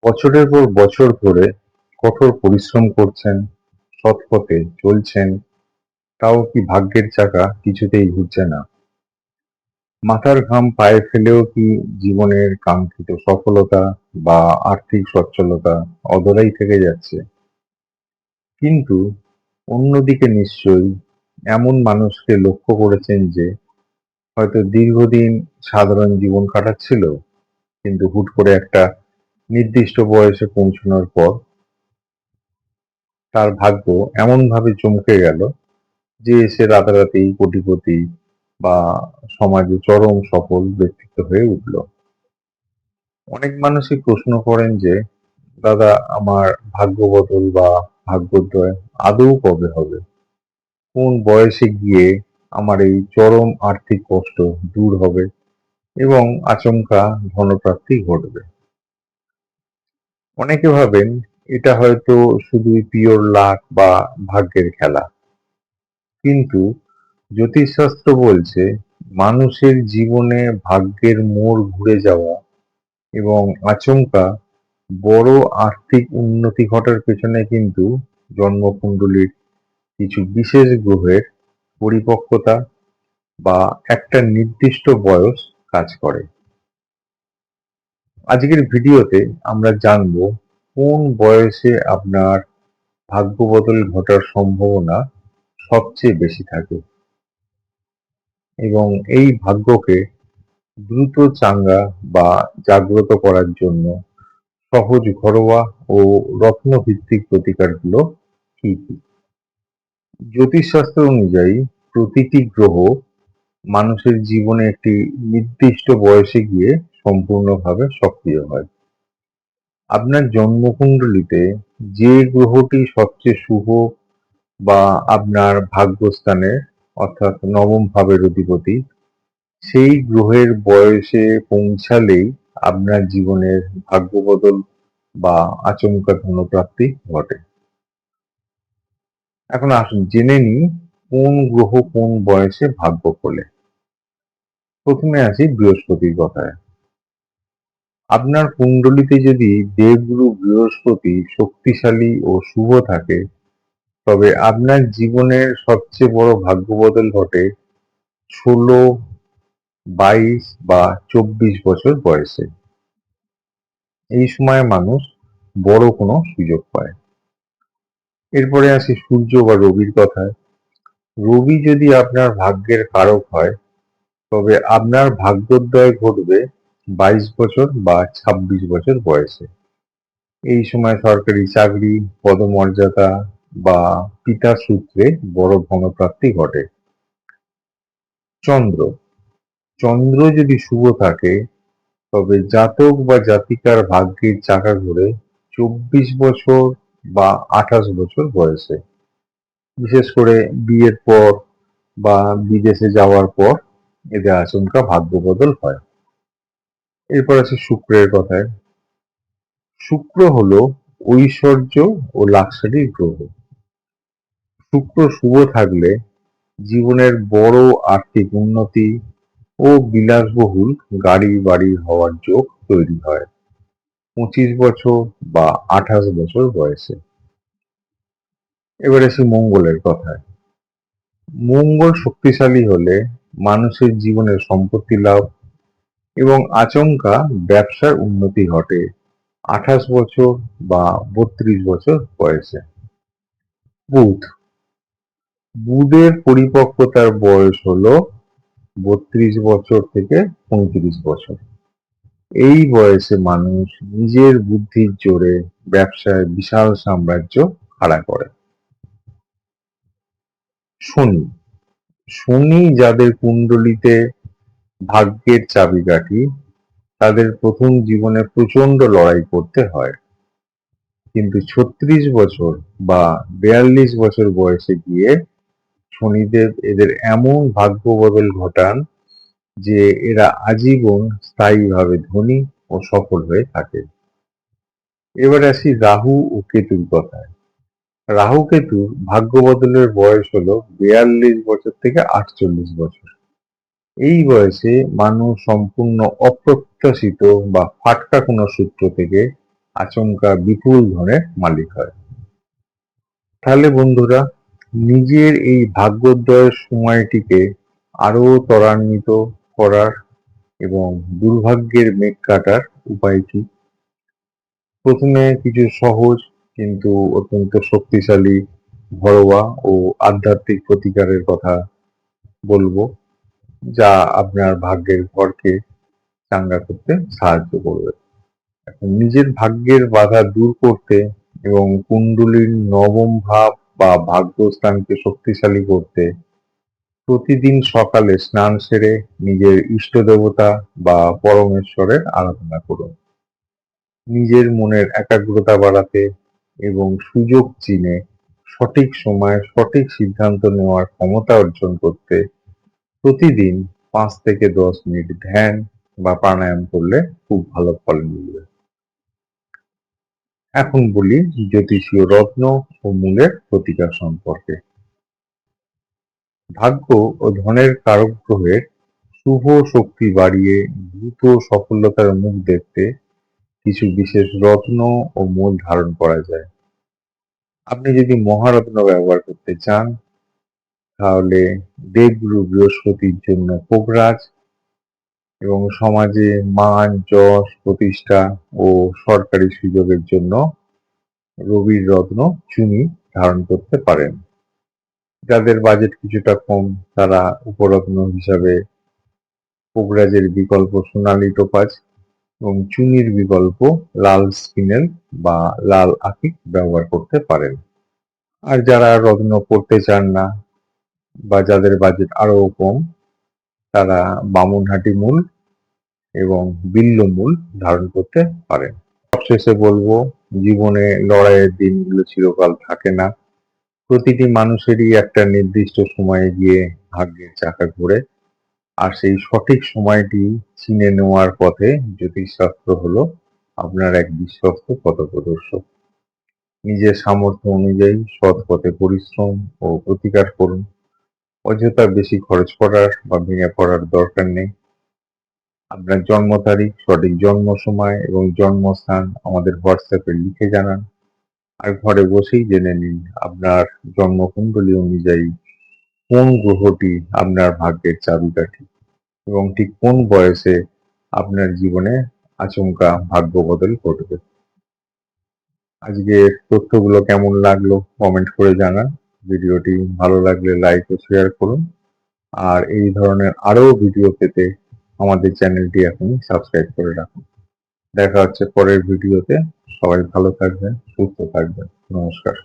বছরের পর বছর ধরে কঠোর পরিশ্রম করছেন, সৎ পথে চলছেন, তাও কি ভাগ্যের চাকা কিছুতেই ঘুরছে না? মাথার ঘাম পায়ে ফেলেও কি জীবনের কাঙ্ক্ষিত সফলতা বা আর্থিক সচ্ছলতা অধরাই থেকে যাচ্ছে? কিন্তু অন্যদিকে নিশ্চয়ই এমন মানুষকে লক্ষ্য করেছেন যে হয়তো দীর্ঘদিন সাধারণ জীবন কাটাচ্ছিল, কিন্তু হুট করে একটা নির্দিষ্ট বয়সে পৌঁছানোর পর তার ভাগ্য এমনভাবে চমকে গেল যে সে রাতারাতি কোটিপতি বা সমাজে চরম সফল ব্যক্তিত্ব হয়ে উঠল। অনেক মানুষই প্রশ্ন করেন যে, দাদা, আমার ভাগ্য বদল বা ভাগ্যোদয় আদৌ কবে হবে? কোন বয়সে গিয়ে আমার এই চরম আর্থিক কষ্ট দূর হবে এবং আচমকা ধনপ্রাপ্তি ঘটবে? অনেকে ভাবেন এটা হয়তো শুধুই পিওর লাক বা ভাগ্যের খেলা, কিন্তু জ্যোতিষশাস্ত্র বলছে মানুষের জীবনে ভাগ্যের মোড় ঘুরে যাওয়া এবং আচমকা বড় আর্থিক উন্নতি ঘটার পেছনে কিন্তু জন্মকুণ্ডলীর কিছু বিশেষ গ্রহের পরিপক্কতা বা একটা নির্দিষ্ট বয়স কাজ করে। আজকের ভিডিওতে আমরা জানব কোন বয়সে আপনার ভাগ্য বদল ঘটার সম্ভাবনা সবচেয়ে বেশি থাকে এবং এই ভাগ্যকে দ্রুত চাঙ্গা বা জাগ্রত করার জন্য সহজ ঘরোয়া ও রত্নভিত্তিক প্রতিকারগুলো কি কি। জ্যোতিষশাস্ত্র অনুযায়ী প্রতিটি গ্রহ মানুষের জীবনে একটি নির্দিষ্ট বয়সে গিয়ে সম্পূর্ণভাবে সক্রিয় হয়। আপনার জন্মকুণ্ডলিতে যে গ্রহটি সবচেয়ে শুভ বা আপনার ভাগ্যস্থানে অর্থাৎ নবম ভাবের অধিপতি, সেই গ্রহের বয়সে পৌঁছালেই আপনার জীবনের ভাগ্য বদল বা আচমকা ধনপ্রাপ্তি ঘটে। এখন আসুন জেনে নিই কোন গ্রহ কোন বয়সে ভাগ্য খোলে। প্রথমে আসি বৃহস্পতির কথায়। আপনার কুণ্ডলিতে যদি দেবগুরু বৃহস্পতি শক্তিশালী ও শুভ থাকে, তবে আপনার জীবনের সবচেয়ে বড় ভাগ্য বদল ঘটে 16, 22 বা 24 বছর বয়সে। এই সময়ে মানুষ বড় কোনো সুযোগ পায়। এরপরে আসি সূর্য বা রবির কথায়। রবি যদি আপনার ভাগ্যের কারক হয়, তবে আপনার ভাগ্যোদয় ঘটবে 22 বছর বা 26 বছর বয়সে। এই সময় সরকারি চাকরি, পদমর্যাদা বা পিতার সূত্রে বড় ধনপ্রাপ্তি ঘটে। চন্দ্র চন্দ্র যদি শুভ থাকে, তবে জাতক বা জাতিকার ভাগ্যের চাকা ঘোরে 24 বছর বা 28 বছর বয়সে। বিশেষ করে বিয়ের পর বা বিদেশে যাওয়ার পর এদের আচমকা ভাগ্য বদল হয়। এরপর আছে শুক্রের কথায়। শুক্র হলো ঐশ্বর্য ও লাক্সারির গ্রহ। শুক্র শুভ থাকলে জীবনের বড় আর্থিক উন্নতি ও বিলাসবহুল গাড়ি বাড়ি হওয়ার যোগ তৈরি হয় 25 বছর বা 28 বছর বয়সে। এবার আসি মঙ্গলের কথায়। মঙ্গল শক্তিশালী হলে মানুষের জীবনে সম্পত্তি লাভ এবং আচমকা ব্যবসার উন্নতি ঘটে 28 বছর বা 32 বছর বয়সে। বুধ বুধের পরিপক্কতার বয়স হলো 32 বছর থেকে 35 বছর। এই বয়সে মানুষ নিজের বুদ্ধির জোরে ব্যবসায় বিশাল সাম্রাজ্য খাড়া করে। শনি শনি যাদের কুণ্ডলিতে ভাগ্যের চাবিকাঠি, তাদের প্রথম জীবনে প্রচন্ড লড়াই করতে হয়, কিন্তু 36 বছর বা 42 বছর বয়সে গিয়ে শনিদেব এদের এমন ভাগ্য বদল ঘটান যে এরা আজীবন স্থায়ীভাবে ধনী ও সফল হয়ে থাকে। এবার আসি রাহু ও কেতুর কথায়। রাহু কেতুর ভাগ্য বদলের বয়স হলো 42 বছর থেকে 48 বছর। এই বয়সে মানুষ সম্পূর্ণ অপ্রত্যাশিত বা ফাটকা কোনো সূত্র থেকে আচমকা বিপুল ধনের মালিক হয়। তাহলে বন্ধুরা, নিজের এই ভাগ্যোদয়ের সময়টিকে আরো ত্বরান্বিত করার এবং দুর্ভাগ্যের মেঘ কাটার উপায় কি? প্রথমে কিছু সহজ কিন্তু অত্যন্ত শক্তিশালী ঘরোয়া ও আধ্যাত্মিক প্রতিকারের কথা বলবো, যা আপনার ভাগ্যের ঘরকে চাঙ্গা করতে সাহায্য করবে। এখন নিজের ভাগ্যের বাধা দূর করতে এবং কুণ্ডলীর নবম ভাব বা ভাগ্যস্থানকে শক্তিশালী করতে প্রতিদিন সকালে স্নান সেরে নিজের ইষ্ট দেবতা বা পরমেশ্বরের আরাধনা করুন। নিজের মনের একাগ্রতা বাড়াতে এবং সুযোগ চিনে সঠিক সময়ে সঠিক সিদ্ধান্ত নেওয়ার ক্ষমতা অর্জন করতে প্রতিদিন 5 থেকে 10 মিনিট ধ্যান বা প্রাণায়াম করলে খুব ভালো ফল মিলবে। এখন বলি জ্যোতিষীয় রত্ন ও মূলের প্রতিকার সম্পর্কে। ভাগ্য ও ধনের কারক গ্রহের শুভ শক্তি বাড়িয়ে দ্রুত সফলতার মুখ দেখতে কিছু বিশেষ রত্ন ও মূল ধারণ করা যায়। আপনি যদি মহারত্ন ব্যবহার করতে চান, তাহলে দেবগুরু বৃহস্পতির জন্য কোবরাজ, এবং সমাজে মান, যশ, প্রতিষ্ঠা ও সরকারি সুযোগের জন্য রবির রত্ন চুনি ধারণ করতে পারেন। যাদের বাজেট কিছুটা কম, তারা উপরত্ন হিসাবে কোবরাজের বিকল্প সোনালী টোপাজ এবং চুনির বিকল্প লাল স্পিনেল বা লাল আকিক ব্যবহার করতে পারেন। আর যারা রত্ন পড়তে চান না বা যাদের বাজেট আরো কম, তারা বামনহাটি মূল এবং বিল্ল মূল ধারণ করতে পারেন। সবশেষে বলবো, জীবনে লড়াইয়ের দিনগুলো চিরকাল থাকে না। প্রতিটি মানুষেরই একটা নির্দিষ্ট সময়ে গিয়ে ভাগ্যের চাকা ঘোরে, আর সেই সঠিক সময়টি চিনে নেওয়ার পথে জ্যোতিষশাস্ত্র হলো আপনার এক বিশ্বস্ত পথপ্রদর্শক। নিজের সামর্থ্য অনুযায়ী সৎ পথে পরিশ্রম ও প্রতিকার করুন। অযথা বেশি খরচ করার বা ভেঙে পড়ার দরকার নেই। আপনার জন্ম তারিখ, সঠিক জন্ম সময় এবং জন্মস্থান আমাদের হোয়াটসঅ্যাপে লিখে জানান, আর ঘরে বসেই জেনে নিন আপনার জন্মকুণ্ডলী অনুযায়ী কোন গ্রহটি আপনার ভাগ্যের চাবিকাঠি এবং ঠিক কোন বয়সে আপনার জীবনে আচমকা ভাগ্য বদল ঘটবে। আজকের তথ্যগুলো কেমন লাগলো কমেন্ট করে জানান। ভিডিওটি ভালো লাগলে লাইক ও শেয়ার করুন। আর এই ধরনের আরো ভিডিও পেতে আমাদের চ্যানেলটি এখনই সাবস্ক্রাইব করে রাখুন। দেখা হচ্ছে পরের ভিডিওতে। সবাই ভালো থাকবেন, সুস্থ থাকবেন। নমস্কার।